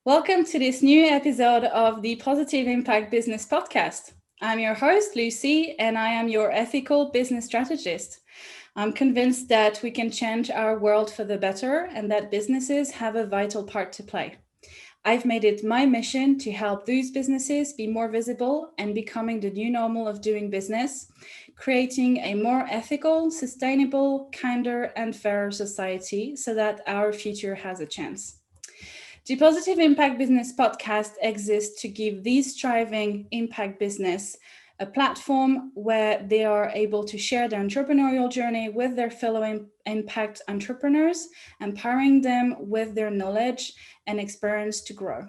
Welcome to this new episode of the Positive Impact Business Podcast. I'm your host, Lucy, and I am your ethical business strategist. I'm convinced that we can change our world for the better and that businesses have a vital part to play. I've made it my mission to help those businesses be more visible and becoming the new normal of doing business, creating a more ethical, sustainable, kinder, and fairer society so that our future has a chance. The Positive Impact Business Podcast exists to give these striving impact business a platform where they are able to share their entrepreneurial journey with their fellow impact entrepreneurs, empowering them with their knowledge and experience to grow.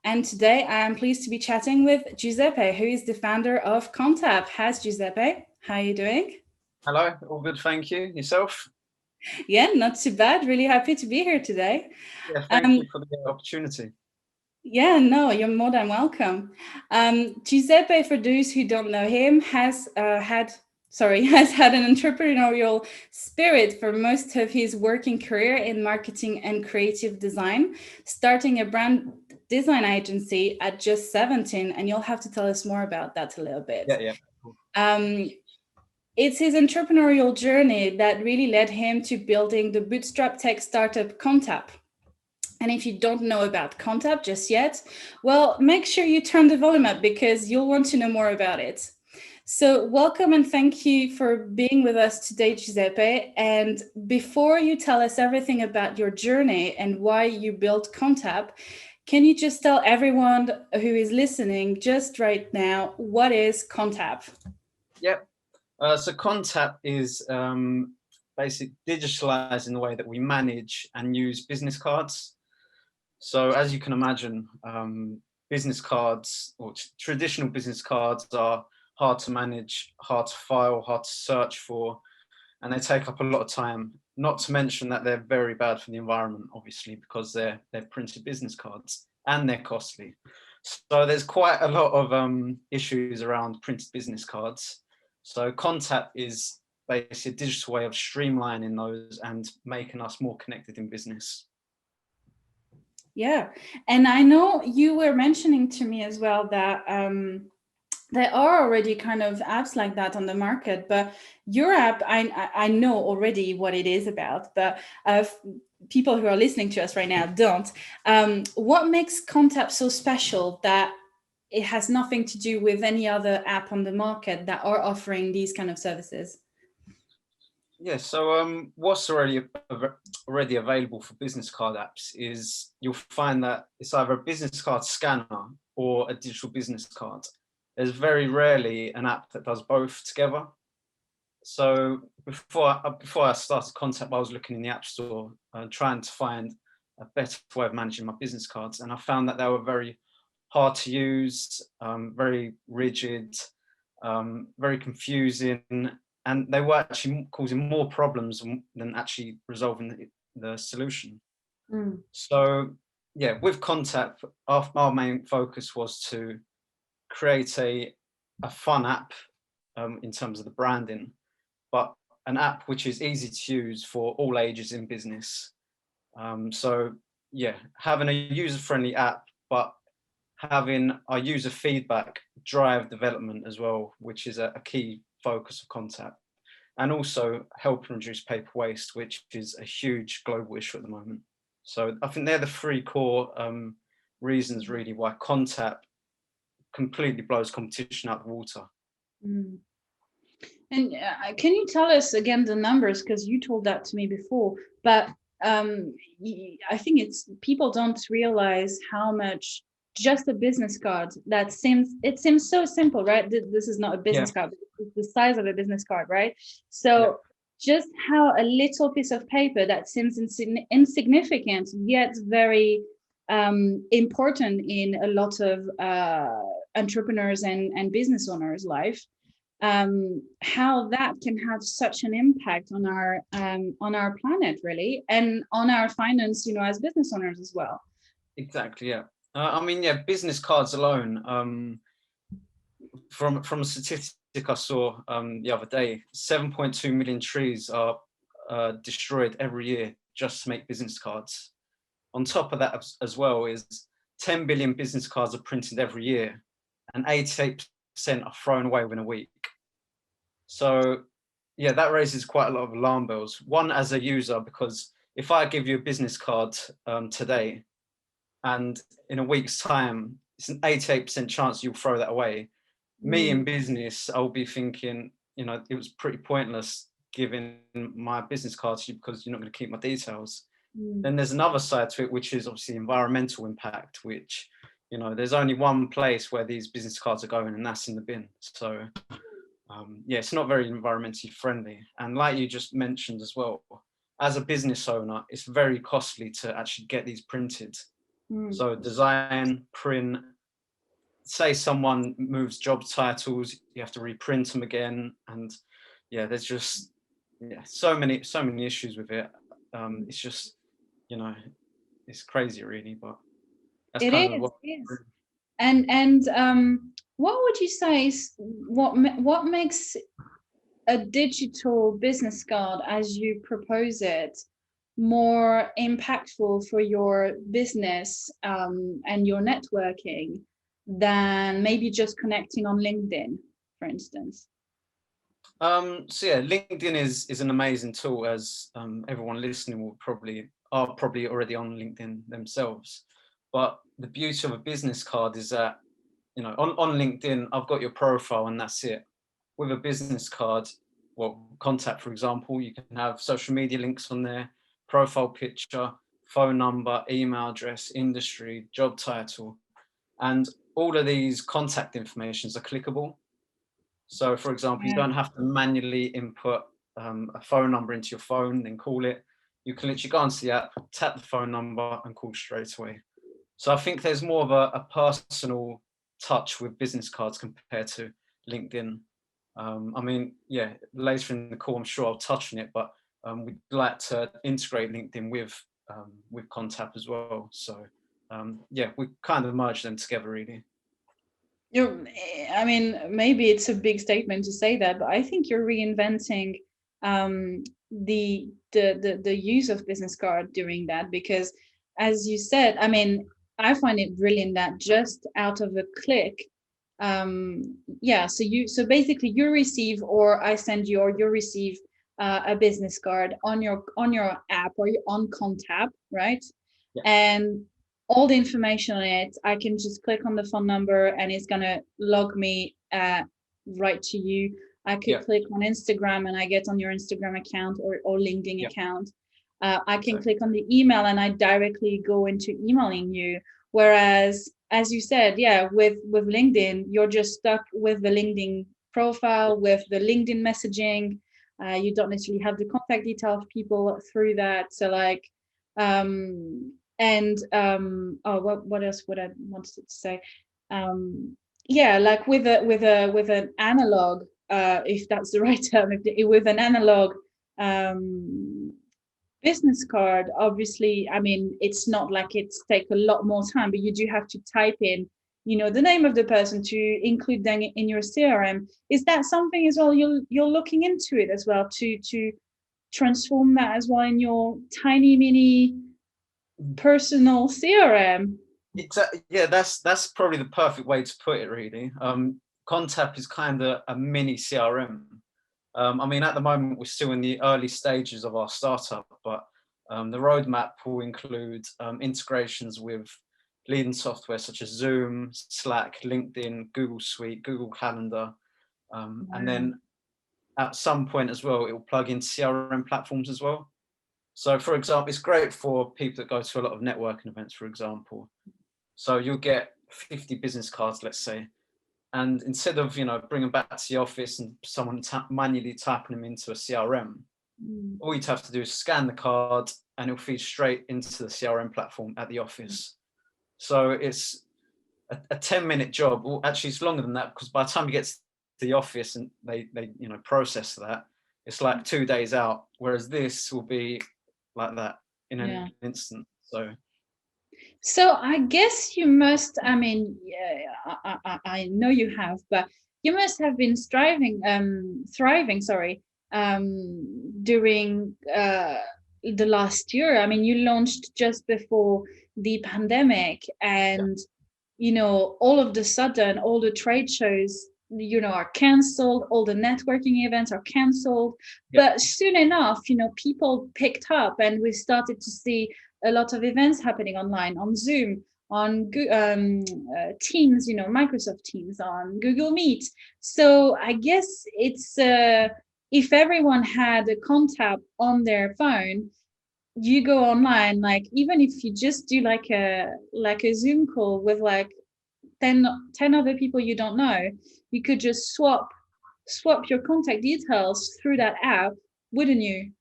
And today I am pleased to be chatting with Giuseppe, who is the founder of Contapp. Hi, Giuseppe. How are you doing? Hello, all good, thank you. Yourself? Yeah, not too bad. Really happy to be here today. Yeah, thank you for the opportunity. Yeah, no, you're more than welcome. Giuseppe, for those who don't know him, has had an entrepreneurial spirit for most of his working career in marketing and creative design, starting a brand design agency at just 17. And you'll have to tell us more about that a little bit. Yeah. It's his entrepreneurial journey that really led him to building the bootstrap tech startup Contapp. And if you don't know about Contapp just yet, well, make sure you turn the volume up because you'll want to know more about it. So welcome and thank you for being with us today, Giuseppe. And before you tell us everything about your journey and why you built Contapp, can you just tell everyone who is listening just right now, what is Contapp? Yep. So Contapp is basically digitalising the way that we manage and use business cards. So as you can imagine, business cards or traditional business cards are hard to manage, hard to file, hard to search for, and they take up a lot of time. Not to mention that they're very bad for the environment, obviously, because they're printed business cards and they're costly. So there's quite a lot of issues around printed business cards. So Contapp is basically a digital way of streamlining those and making us more connected in business. Yeah, and I know you were mentioning to me as well that there are already kind of apps like that on the market, but your app, I know already what it is about, but people who are listening to us right now don't. What makes Contapp so special that it has nothing to do with any other app on the market that are offering these kind of services? Yeah, so what's already available for business card apps is you'll find that it's either a business card scanner or a digital business card. There's very rarely an app that does both together. So before I started Contapp, I was looking in the App Store trying to find a better way of managing my business cards, and I found that they were very hard to use, very rigid, very confusing, and they were actually causing more problems than actually resolving the solution. So yeah, with Contapp, our main focus was to create a fun app in terms of the branding, but an app which is easy to use for all ages in business. So yeah, having a user-friendly app, but having our user feedback drive development as well, which is a key focus of Contapp, and also help reduce paper waste, which is a huge global issue at the moment. So I think they're the three core reasons really why Contapp completely blows competition out of the water. And can you tell us again the numbers, because you told that to me before, but I think people don't realize how much just a business card it seems so simple, right? This is not a business card, it's the size of a business card, right? So just how a little piece of paper that seems insignificant yet very important in a lot of entrepreneurs and business owners' life, how that can have such an impact on our planet, really, and on our finance, as business owners as well. Exactly, yeah. I mean, yeah, business cards alone, from a statistic I saw the other day, 7.2 million trees are destroyed every year just to make business cards. On top of that as well is 10 billion business cards are printed every year, and 88% are thrown away within a week. So yeah, that raises quite a lot of alarm bells. One, as a user, because if I give you a business card today, and in a week's time, it's an 88% chance you'll throw that away. Me in business, I'll be thinking, you know, it was pretty pointless giving my business card to you because you're not going to keep my details. Then there's another side to it, which is obviously environmental impact, which, you know, there's only one place where these business cards are going, and that's in the bin. So yeah, it's not very environmentally friendly. And like you just mentioned as well, as a business owner, it's very costly to actually get these printed. So design, print, say someone moves job titles, you have to reprint them again. And yeah, there's just so many issues with it. It's just, you know, it's crazy really, but that's It kind of is, what. it is. And what would you say is what makes a digital business card, as you propose it, more impactful for your business and your networking than maybe just connecting on LinkedIn, for instance? So yeah, LinkedIn is an amazing tool, as everyone listening are probably already on LinkedIn themselves. But the beauty of a business card is that, you know, on LinkedIn, I've got your profile and that's it. With a business card, well, Contapp, for example, you can have social media links on there, profile picture, phone number, email address, industry, job title, and all of these contact informations are clickable. So for example, you don't have to manually input a phone number into your phone, then call it. You can literally go onto the app, tap the phone number and call straight away. So I think there's more of a personal touch with business cards compared to LinkedIn. I mean, yeah, later in the call, I'm sure I'll touch on it, but we'd like to integrate LinkedIn with Contapp as well. So yeah, we kind of merge them together really. I mean, maybe it's a big statement to say that, but I think you're reinventing the use of business card during that, because as you said, I mean, I find it brilliant that just out of a click, so basically you receive, or I send you, or you receive a business card on your app or on Contapp, right? Yeah. And all the information on it, I can just click on the phone number and it's gonna log me right to you. I could click on Instagram and I get on your Instagram account or LinkedIn account. I can click on the email and I directly go into emailing you. Whereas, as you said, with LinkedIn, you're just stuck with the LinkedIn profile, with the LinkedIn messaging. You don't necessarily have the contact detail of people through that. So like, what else would I wanted to say? Like with an analog, if that's the right term, with an analog business card, obviously, I mean, it's not like it's take a lot more time, but you do have to type in, you know, the name of the person to include them in your CRM. Is that something as well you're looking into it as well to transform that as well in your tiny mini personal CRM? Exactly. Yeah, that's probably the perfect way to put it really. Contapp is kind of a mini CRM. I mean, at the moment we're still in the early stages of our startup, but the roadmap will include integrations with leading software such as Zoom, Slack, LinkedIn, Google Suite, Google Calendar, and then at some point as well, it will plug in CRM platforms as well. So for example, it's great for people that go to a lot of networking events, for example. So you'll get 50 business cards, let's say, and instead of, you know, bringing back to the office and someone manually typing them into a CRM, all you'd have to do is scan the card and it'll feed straight into the CRM platform at the office. So it's a 10-minute job. Well, actually, it's longer than that, because by the time you get to the office and they you know, process that, it's like 2 days out. Whereas this will be like that in an instant. So I guess you must, I mean, I know you have, but you must have been thriving, during the last year. I mean, you launched just before the pandemic, Yeah, and all of the sudden, all the trade shows, are canceled, all the networking events are canceled. yeah, But soon enough, people picked up, and we started to see a lot of events happening online, on Zoom, on Teams, Microsoft Teams, on Google Meet. So I guess it's if everyone had a Contapp on their phone, you go online, like even if you just do like a Zoom call with like 10 other people you don't know, you could just swap your contact details through that app, wouldn't you?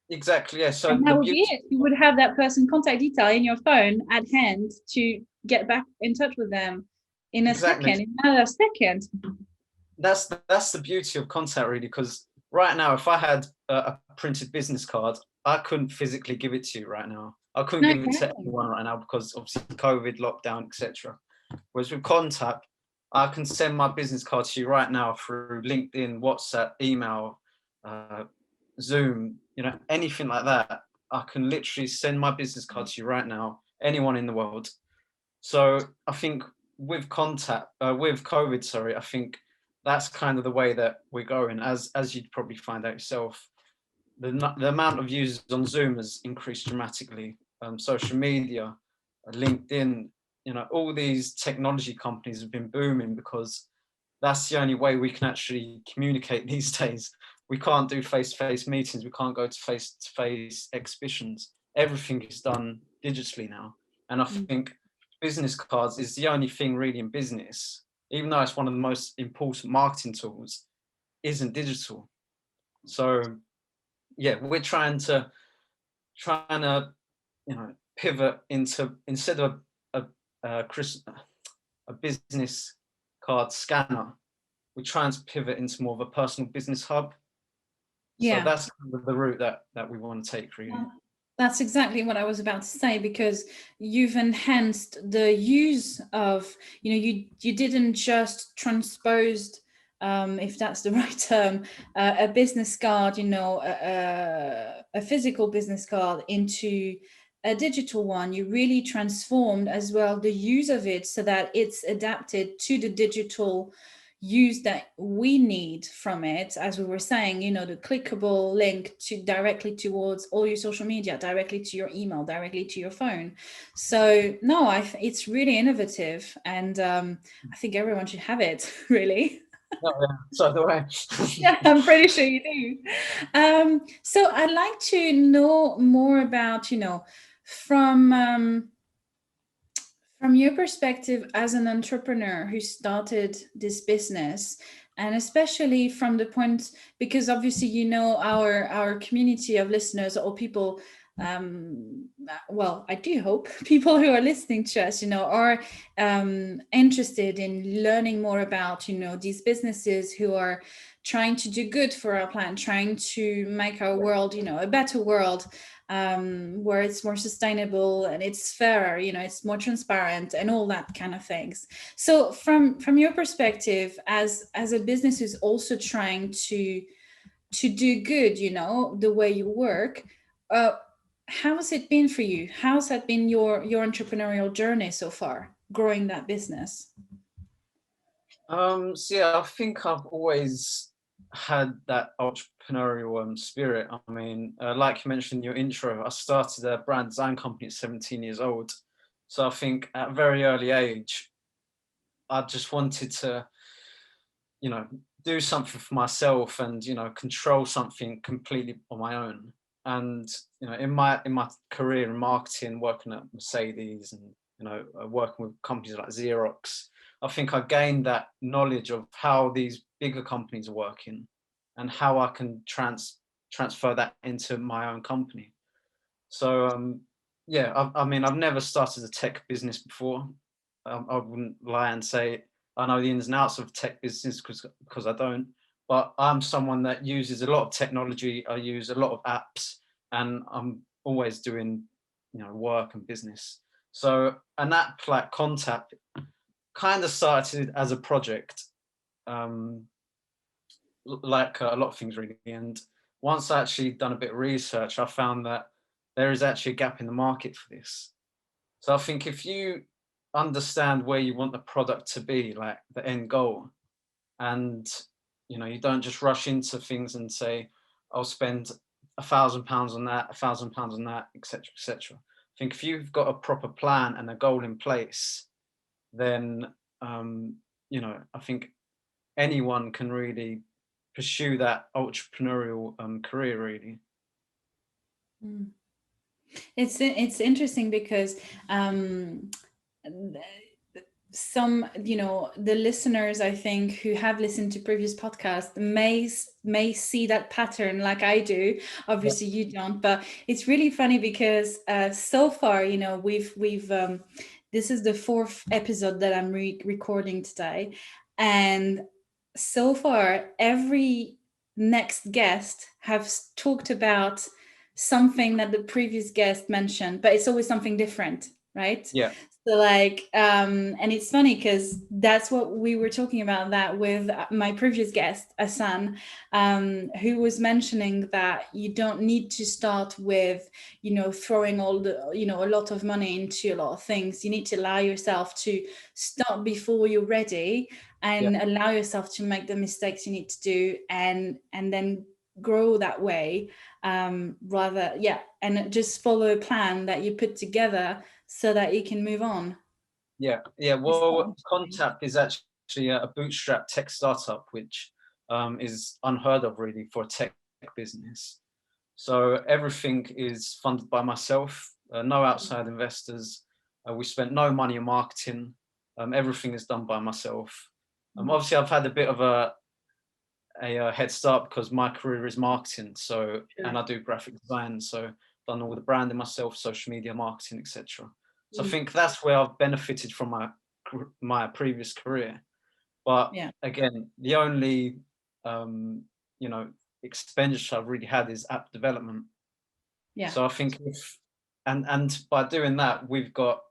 exactly. Yeah. So And the that would be beauty, it. You would have that person contact detail in your phone at hand to get back in touch with them in a exactly. second, in another second. That's the beauty of Contact, really, because right now, if I had a printed business card, I couldn't physically give it to you right now. I couldn't No, give it to exactly. anyone right now because obviously COVID, lockdown, etc. Whereas with Contact, I can send my business card to you right now through LinkedIn, WhatsApp, email, uh, Zoom, anything like that. I can literally send my business card to you right now, anyone in the world. So I think with with COVID, sorry, I think that's kind of the way that we're going. As you'd probably find out yourself, the amount of users on Zoom has increased dramatically. Social media, LinkedIn, all these technology companies have been booming because that's the only way we can actually communicate these days. We can't do face-to-face meetings. We can't go to face-to-face exhibitions. Everything is done digitally now. And I Mm. think business cards is the only thing really in business, even though it's one of the most important marketing tools, isn't digital. So yeah, we're trying to pivot into, instead of a business card scanner, we're trying to pivot into more of a personal business hub. So Yeah. that's kind of the route that we want to take, really. Well, that's exactly what I was about to say, because you've enhanced the use of, you didn't just transposed, if that's the right term, a business card, a physical business card into a digital one. You really transformed as well the use of it so that it's adapted to the digital use that we need from it. As we were saying, the clickable link to directly towards all your social media, directly to your email, directly to your phone. So no, it's really innovative, and I think everyone should have it. Really. Oh, yeah. So the way. Yeah, I'm pretty sure you do. So I'd like to know more about, from from your perspective as an entrepreneur who started this business, and especially from the point, because obviously our community of listeners, or people, well, I do hope people who are listening to us, are interested in learning more about these businesses who are trying to do good for our planet, trying to make our world a better world, where it's more sustainable and it's fairer, it's more transparent and all that kind of things. So from your perspective, as a business who's also trying to do good, the way you work, uh, how's it been for you? How's that been your entrepreneurial journey so far, growing that business? So yeah, I think I've always had that entrepreneurial spirit. I mean, like you mentioned in your intro, I started a brand design company at 17 years old. So I think at a very early age, I just wanted to, you know, do something for myself and, control something completely on my own. And, in my career in marketing, working at Mercedes and, working with companies like Xerox, I think I gained that knowledge of how these bigger companies are working and how I can transfer that into my own company. So yeah, I mean, I've never started a tech business before. I wouldn't lie and say I know the ins and outs of tech business because I don't. But I'm someone that uses a lot of technology. I use a lot of apps, and I'm always doing, work and business. So an app like Contapp kind of started as a project, um, like a lot of things really. And once I actually done a bit of research, I found that there is actually a gap in the market for this. So I think if you understand where you want the product to be, like the end goal, and you don't just rush into things and say, I'll spend £1,000 on that, £1,000 on that, etc., etc. I think if you've got a proper plan and a goal in place, then I think anyone can really pursue that entrepreneurial career, really. It's interesting because some the listeners, I think, who have listened to previous podcasts may see that pattern like I do. Obviously you don't, but it's really funny because so far we've this is the fourth episode that I'm recording today, and so far every next guest have talked about something that the previous guest mentioned, but it's always something different, right? Yeah. So like, and it's funny because that's what we were talking about that with my previous guest, Asan, who was mentioning that you don't need to start with, throwing all the, a lot of money into a lot of things. You need to allow yourself to start before you're ready and allow yourself to make the mistakes you need to do and then grow that way, and just follow a plan that you put together so that you can move on. Well, Contapp is actually a bootstrap tech startup, which is unheard of really for a tech business. So everything is funded by myself, no outside investors. We spent no money on marketing. Everything is done by myself. Obviously I've had a bit of a head start because my career is marketing, and I do graphic design, so I've done all the branding myself, social media marketing, etc. So I think that's where I've benefited from my previous career. But again, the only expenditure I've really had is app development. So I think and by doing that, we've got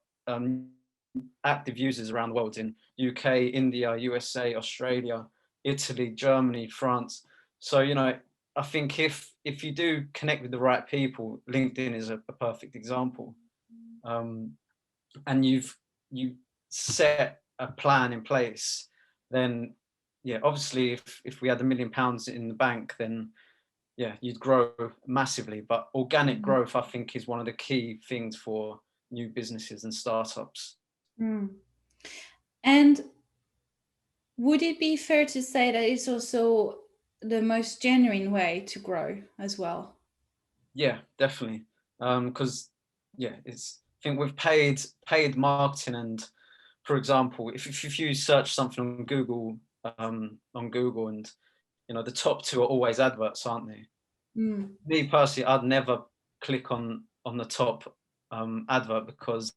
active users around the world in UK, India, USA, Australia, Italy, Germany, France. So I think if you do connect with the right people, LinkedIn is a perfect example. And you set a plan in place, then obviously if we had £1 million in the bank, then you'd grow massively. But organic growth, I think, is one of the key things for new businesses and startups. And would it be fair to say that it's also the most genuine way to grow as well? Yeah, definitely. Because it's, I think with paid marketing, and for example, if you search something on Google, and the top two are always adverts, aren't they? Me personally, I'd never click on the top advert because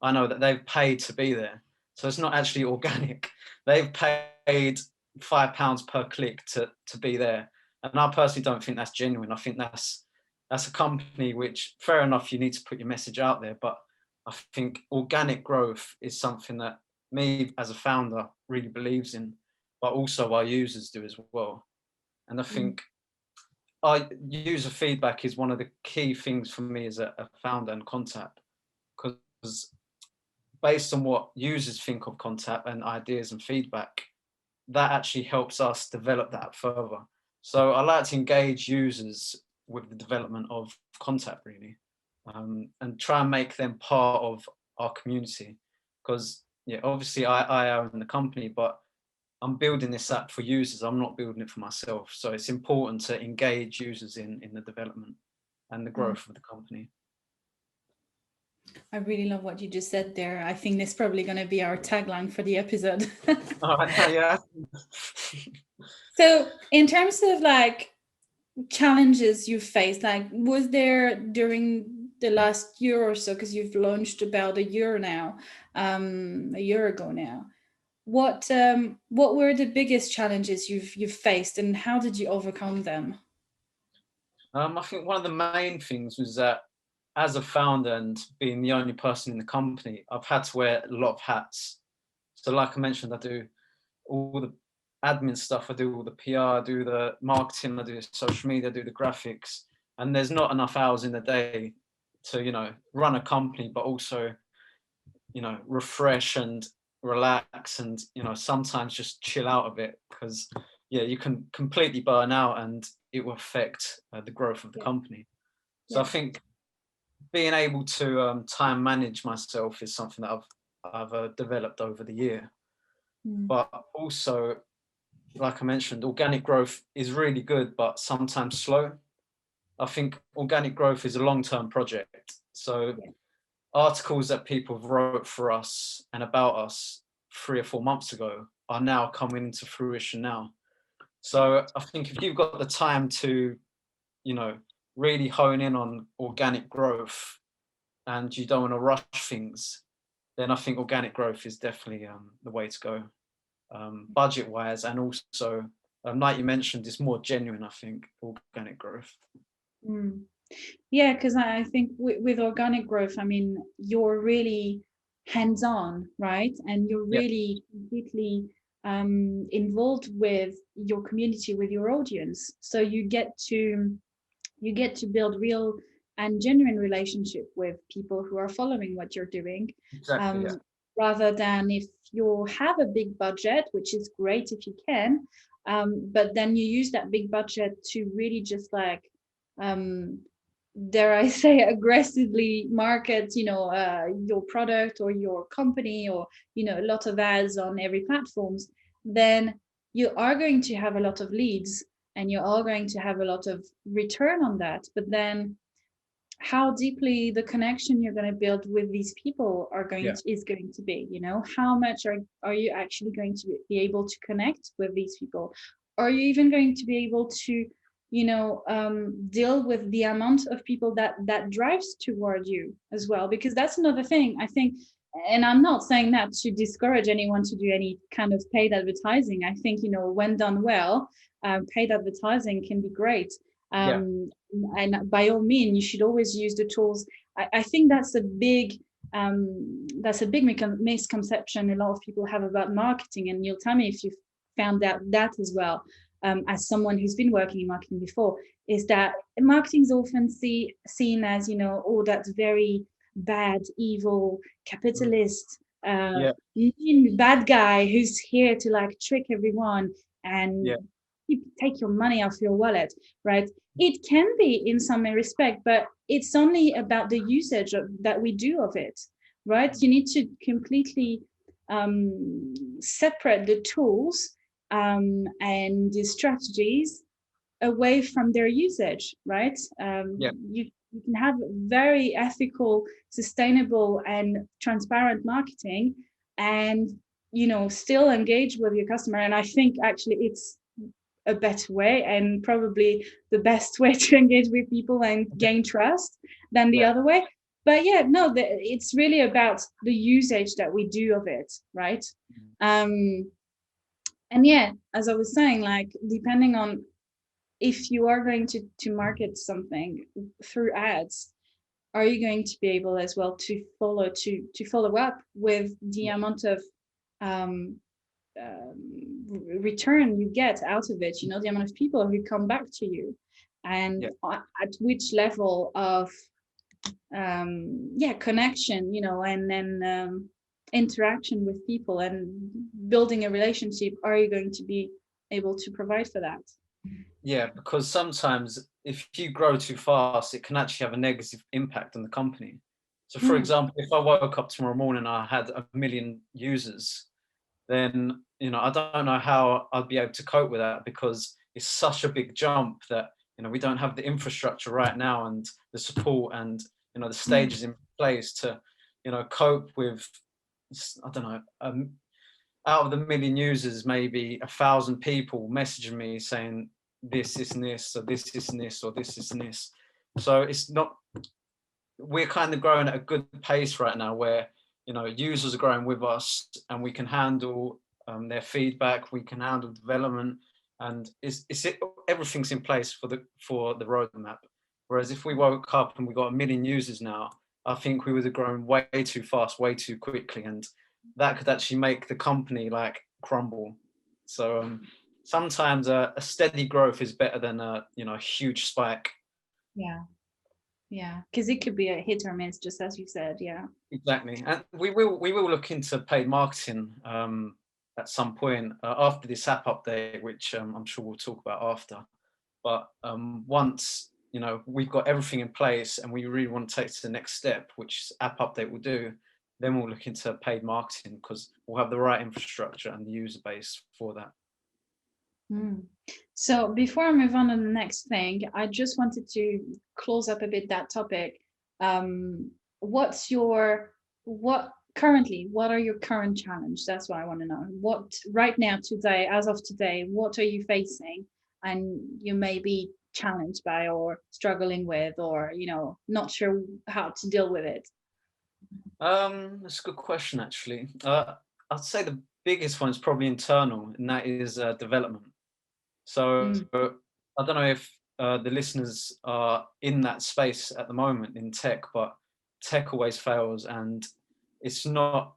I know that they've paid to be there. So it's not actually organic. They've paid £5 per click to be there. And I personally don't think that's genuine. I think that's a company which, fair enough, you need to put your message out there. But I think organic growth is something that me as a founder really believes in, but also our users do as well. And I think user feedback is one of the key things for me as a founder and Contapp, because based on what users think of Contapp and ideas and feedback, that actually helps us develop that further. So I like to engage users with the development of Contapp, really, and try and make them part of our community. Because obviously I own the company, but I'm building this app for users. I'm not building it for myself. So it's important to engage users in the development and the growth of the company. I really love what you just said there. I think this is probably going to be our tagline for the episode. Yeah. So in terms of like challenges you faced, like was there during the last year or so, because you've launched about a year ago now, what were the biggest challenges you've faced and how did you overcome them? I think one of the main things was that as a founder and being the only person in the company, I've had to wear a lot of hats. So like I mentioned, I do all the admin stuff, I do all the PR, I do the marketing, I do the social media, I do the graphics, and there's not enough hours in the day to run a company, but also refresh and relax, and sometimes just chill out a bit, because you can completely burn out and it will affect the growth of the company. So I think being able to time manage myself is something that I've developed over the year. But also, like I mentioned, organic growth is really good, but sometimes slow. I think organic growth is a long-term project. So articles that people wrote for us and about us 3 or 4 months ago are now coming into fruition now. So I think if you've got the time to, really hone in on organic growth and you don't want to rush things, then I think organic growth is definitely the way to go, budget-wise, and also, like you mentioned, it's more genuine, I think, organic growth. Yeah, because I think with organic growth, I mean, you're really hands-on, right? And you're really completely involved with your community, with your audience. So you get to build real and genuine relationship with people who are following what you're doing. Exactly. Rather than if you have a big budget, which is great if you can, but then you use that big budget to really just like, dare I say, aggressively market, your product or your company, or, a lot of ads on every platforms, then you are going to have a lot of leads and you are going to have a lot of return on that. But then how deeply the connection you're going to build with these people is going to be, how much are you actually going to be able to connect with these people? Are you even going to be able to deal with the amount of people that drives toward you as well? Because that's another thing, I think. And I'm not saying that to discourage anyone to do any kind of paid advertising. I think, when done well, paid advertising can be great. And by all means, you should always use the tools. I think that's a big misconception a lot of people have about marketing. And you'll tell me if you've found out that as well. As someone who's been working in marketing before, is that marketing is often seen as, that's very bad, evil, capitalist, bad guy who's here to like trick everyone and take your money off your wallet, right? It can be in some respect, but it's only about the usage that we do of it, right? You need to completely separate the tools and the strategies away from their usage, right? You can have very ethical, sustainable, and transparent marketing and, still engage with your customer. And I think actually it's a better way and probably the best way to engage with people and gain trust than the other way. But it's really about the usage that we do of it, right? And as I was saying, like, depending on if you are going to market something through ads, are you going to be able as well to follow up with the amount of return you get out of it, the amount of people who come back to you, and at which level of connection, and then interaction with people and building a relationship are you going to be able to provide for that? Because sometimes if you grow too fast, it can actually have a negative impact on the company. So for example, if I woke up tomorrow morning and I had 1 million users, then I don't know how I'd be able to cope with that, because it's such a big jump that we don't have the infrastructure right now and the support and the stages in place to cope with, I don't know, out of the 1 million users, maybe 1,000 people messaging me saying this and this, or this and this, or this and this. So we're kind of growing at a good pace right now where users are growing with us and we can handle their feedback, we can handle development, and everything's in place for the roadmap. Whereas if we woke up and we got 1 million users now, I think we would have grown way too fast, way too quickly, and that could actually make the company like crumble. So sometimes a steady growth is better than a huge spike. Yeah, because it could be a hit or miss, just as you said. Yeah. Exactly, and we will look into paid marketing at some point after this app update, which I'm sure we'll talk about after. But once we've got everything in place and we really want to take to the next step, which app update will do, then we'll look into paid marketing because we'll have the right infrastructure and the user base for that. So before I move on to the next thing, I just wanted to close up a bit that topic. What are your current challenge? That's what I want to know. What right now, today, as of today, what are you facing and you may be challenged by or struggling with, or not sure how to deal with it? That's a good question, actually. I'd say the biggest one is probably internal, and that is development. So I don't know if the listeners are in that space at the moment in tech, but tech always fails, and it's not,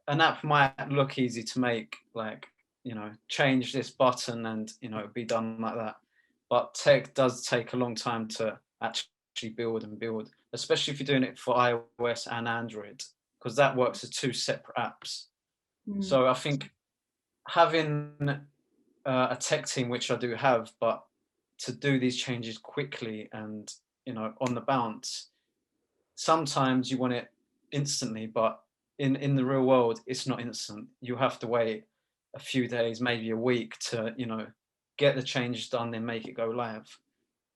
an app might look easy to make, like, change this button and, be done like that. But tech does take a long time to actually build and build, especially if you're doing it for iOS and Android, because that works as two separate apps. So I think having a tech team, which I do have, but to do these changes quickly and on the bounce, sometimes you want it instantly, but in the real world it's not instant. You have to wait a few days, maybe a week, to get the changes done, then make it go live.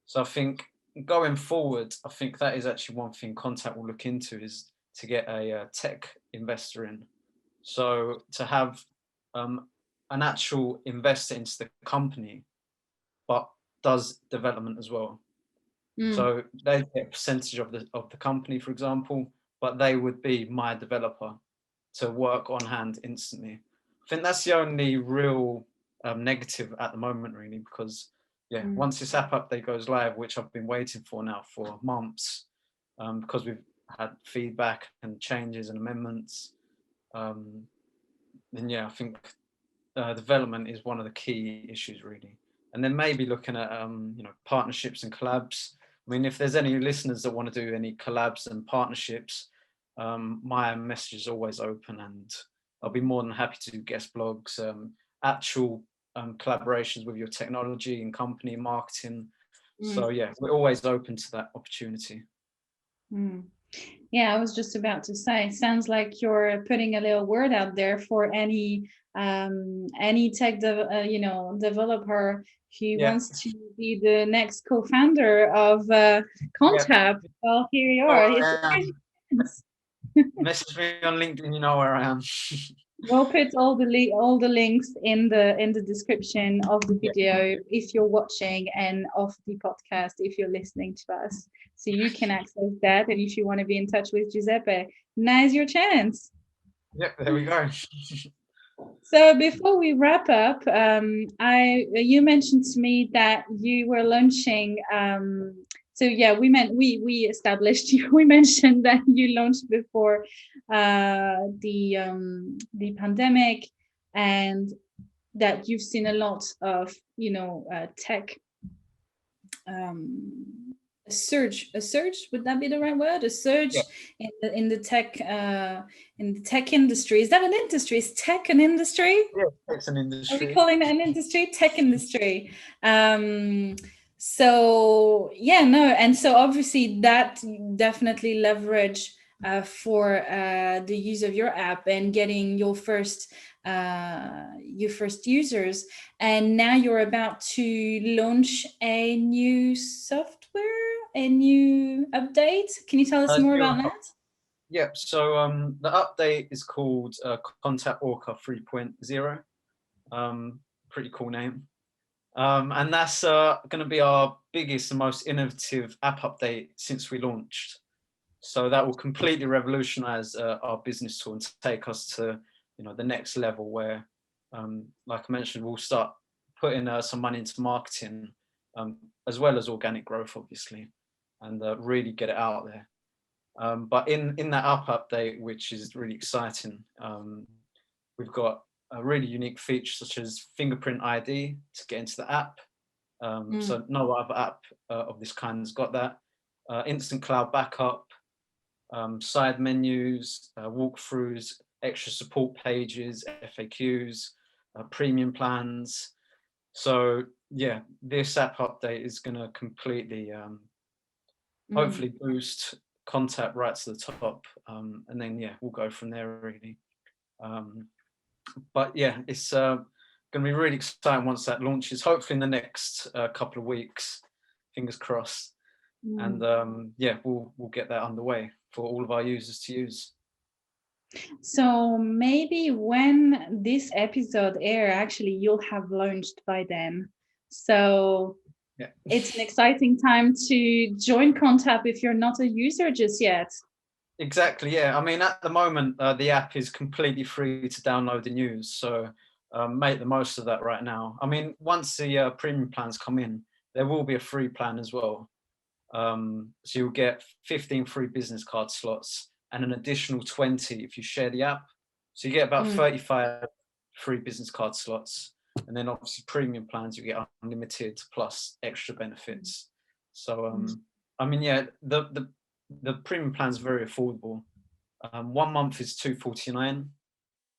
So I think going forward, I think that is actually one thing Contapp will look into, is to get a tech investor in. So to have an actual investor into the company, but does development as well. So they get a percentage of the company, for example, but they would be my developer to work on hand instantly. I think that's the only real negative at the moment, really, because once this app update goes live, which I've been waiting for now for months, because we've had feedback and changes and amendments, then I think development is one of the key issues, really. And then maybe looking at partnerships and collabs. I mean, if there's any listeners that want to do any collabs and partnerships, my message is always open, and I'll be more than happy to do guest blogs, actual collaborations with your technology and company marketing. So we're always open to that opportunity. Yeah, I was just about to say, it sounds like you're putting a little word out there for any tech developer who wants to be the next co-founder of Contapp. Well, here you are. Message me on LinkedIn, you know where I am. We'll put all the links in the description of the video if you're watching, and of the podcast if you're listening to us, so you can access that. And if you want to be in touch with Giuseppe, now's your chance. Yep, there we go. So before we wrap up, you mentioned to me that you were launching. So we established we mentioned that you launched before the pandemic, and that you've seen a lot of tech. A surge, would that be the right word? A surge in the tech industry. Is that an industry? Is tech an industry? Yeah, it's an industry. Are we calling it an industry? Tech industry. So and so obviously that definitely leverage for the use of your app and getting your first users. And now you're about to launch a new software, a new update. Can you tell us more about that? Yep. So the update is called Contapp Orca 3.0. Pretty cool name. And that's going to be our biggest and most innovative app update since we launched. So that will completely revolutionize our business tool and take us to the next level, where, like I mentioned, we'll start putting some money into marketing, as well as organic growth, obviously, and really get it out there. But in that app update, which is really exciting, we've got a really unique feature such as fingerprint ID to get into the app. So no other app of this kind has got that. instant cloud backup, side menus, walkthroughs, extra support pages, FAQs, premium plans. So yeah, this app update is going to completely hopefully boost Contapp right to the top, and then yeah, we'll go from there really. But yeah, it's going to be really exciting once that launches, hopefully in the next couple of weeks, fingers crossed. And yeah, we'll get that underway for all of our users to use. So maybe when this episode air, actually you'll have launched by then. So yeah, it's an exciting time to join Contapp if you're not a user just yet. Exactly, yeah. I mean, at the moment, the app is completely free to download and use. So make the most of that right now. I mean, once the premium plans come in, there will be a free plan as well. So you'll get 15 free business card slots and an additional 20 if you share the app. So you get about 35 free business card slots. And then obviously premium plans, you get unlimited plus extra benefits. So, I mean, yeah, the premium plan is very affordable. 1 month is $249,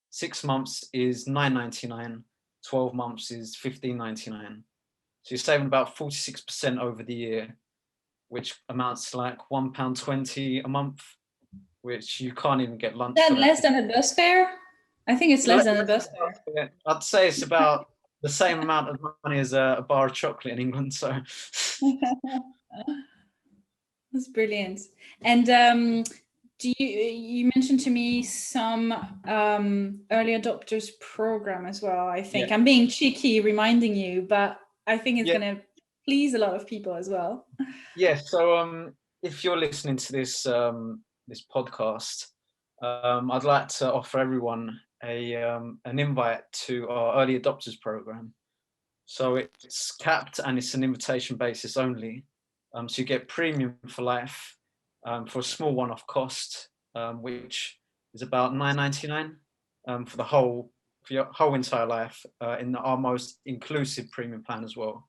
6 months is $9.99, 12 months is $15.99. So you're saving about 46% over the year, which amounts to like £1.20 a month, which you can't even get lunch. Is that less than a bus fare? I think it's less than a bus fare. I'd say it's about the same amount of money as a bar of chocolate in England. So that's brilliant. And do you mentioned to me some early adopters program as well? I think I'm being cheeky reminding you, but I think it's going to please a lot of people as well. Yeah. So if you're listening to this this podcast, I'd like to offer everyone an invite to our early adopters program. So it's capped and it's an invitation basis only. So you get premium for life for a small one-off cost, which is about $9.99 for your whole entire life in our most inclusive premium plan as well.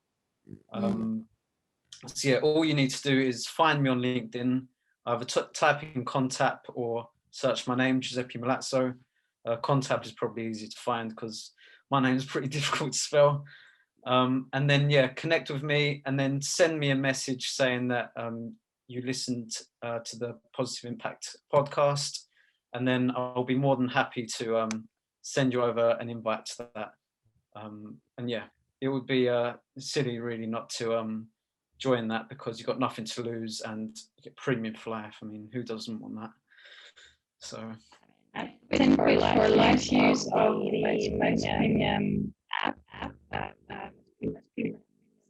So yeah, all you need to do is find me on LinkedIn, either type in Contapp or search my name, Giuseppe Milazzo. Contapp is probably easy to find because my name is pretty difficult to spell. And then yeah, connect with me and then send me a message saying that you listened to the Positive Impact podcast, and then I'll be more than happy to send you over an invite to that. And yeah, it would be silly really not to join that, because you've got nothing to lose and you get premium for life. I mean, who doesn't want that? So for life use of the premium app,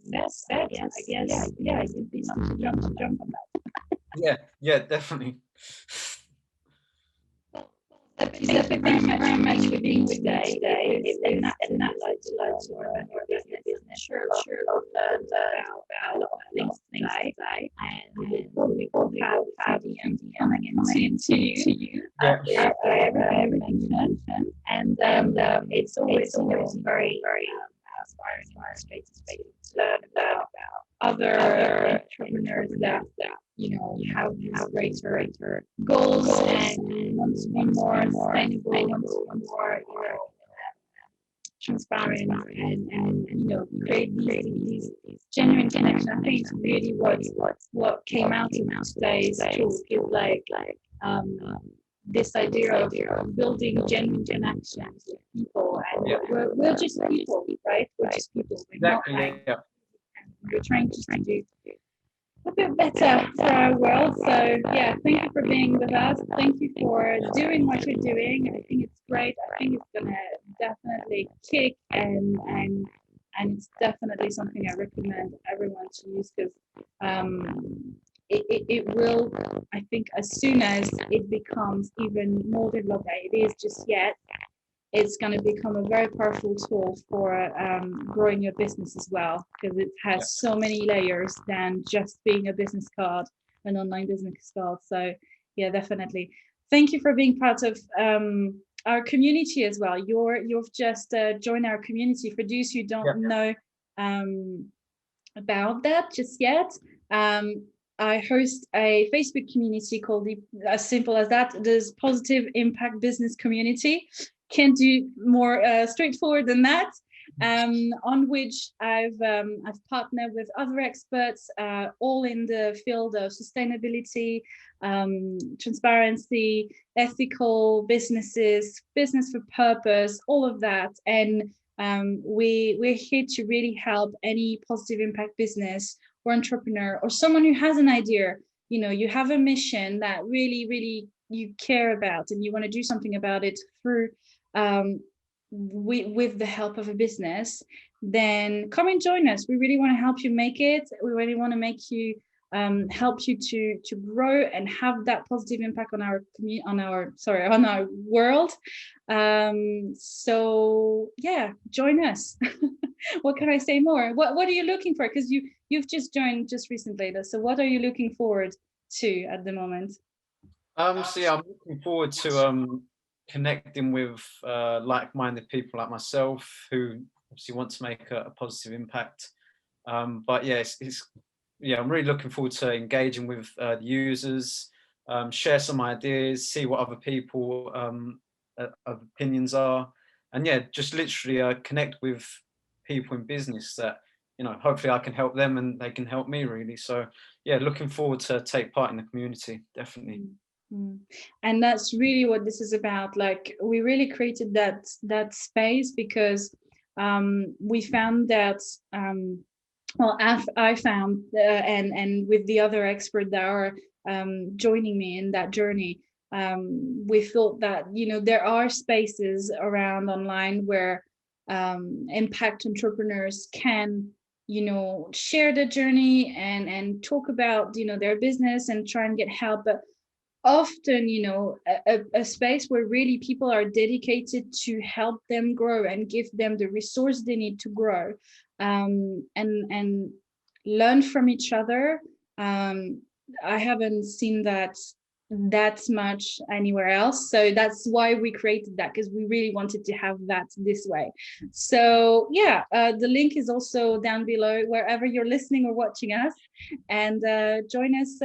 yes, I guess, yeah, you'd be something to jump on that. Yeah, definitely. Thank you very much for being today. And that your business. Sure, learned about a lot of things today, and we will have the coming into you everything you mentioned, and it's always very inspiring to learn about other entrepreneurs that have greater goals and want to be more sustainable, more transparent, and create these genuine connections. I think it's really what came out of today's talk is like this idea of building genuine connections with people, and we're just people, right? We're just people. We're exactly. not we're trying to do a bit better for our world. So yeah, thank you for being with us. Thank you for doing what you're doing. I think it's great. I think it's gonna definitely kick, and it's definitely something I recommend everyone to use, because it will, I think, as soon as it becomes even more developed than it is just yet, it's going to become a very powerful tool for growing your business as well, because it has so many layers than just being a business card, an online business card. So yeah, definitely. Thank you for being part of our community as well. You've just joined our community. For those who don't know about that just yet, I host a Facebook community called as simple as that, the Positive Impact Business Community. Can't do more straightforward than that. On which I've partnered with other experts, all in the field of sustainability, transparency, ethical businesses, business for purpose, all of that. And we're here to really help any positive impact business or entrepreneur or someone who has an idea. You have a mission that really you care about and you want to do something about it through with the help of a business, then come and join us. We really want to help you make it. We really want to make you help you to grow and have that positive impact on our world. So yeah, join us. What can I say more? What are you looking for? Because you've just joined just recently. So what are you looking forward to at the moment? So yeah, I'm looking forward to connecting with like-minded people like myself who obviously want to make a positive impact. But yeah, I'm really looking forward to engaging with the users, share some ideas, see what other people opinions are, and yeah, just literally connect with people in business that hopefully I can help them and they can help me, really. So yeah, looking forward to take part in the community, definitely. And that's really what this is about. Like, we really created that space because we found that I found and with the other experts that are joining me in that journey, we thought that there are spaces around online where impact entrepreneurs can share the journey and talk about their business and try and get help. But often a space where really people are dedicated to help them grow and give them the resource they need to grow, and learn from each other. I haven't seen that much anywhere else, so that's why we created that, because we really wanted to have that this way. So yeah, the link is also down below wherever you're listening or watching us, and join us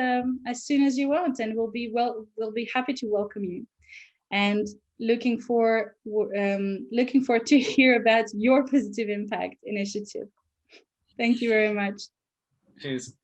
as soon as you want, and we'll be happy to welcome you, and looking forward to hear about your positive impact initiative. Thank you very much. Cheers.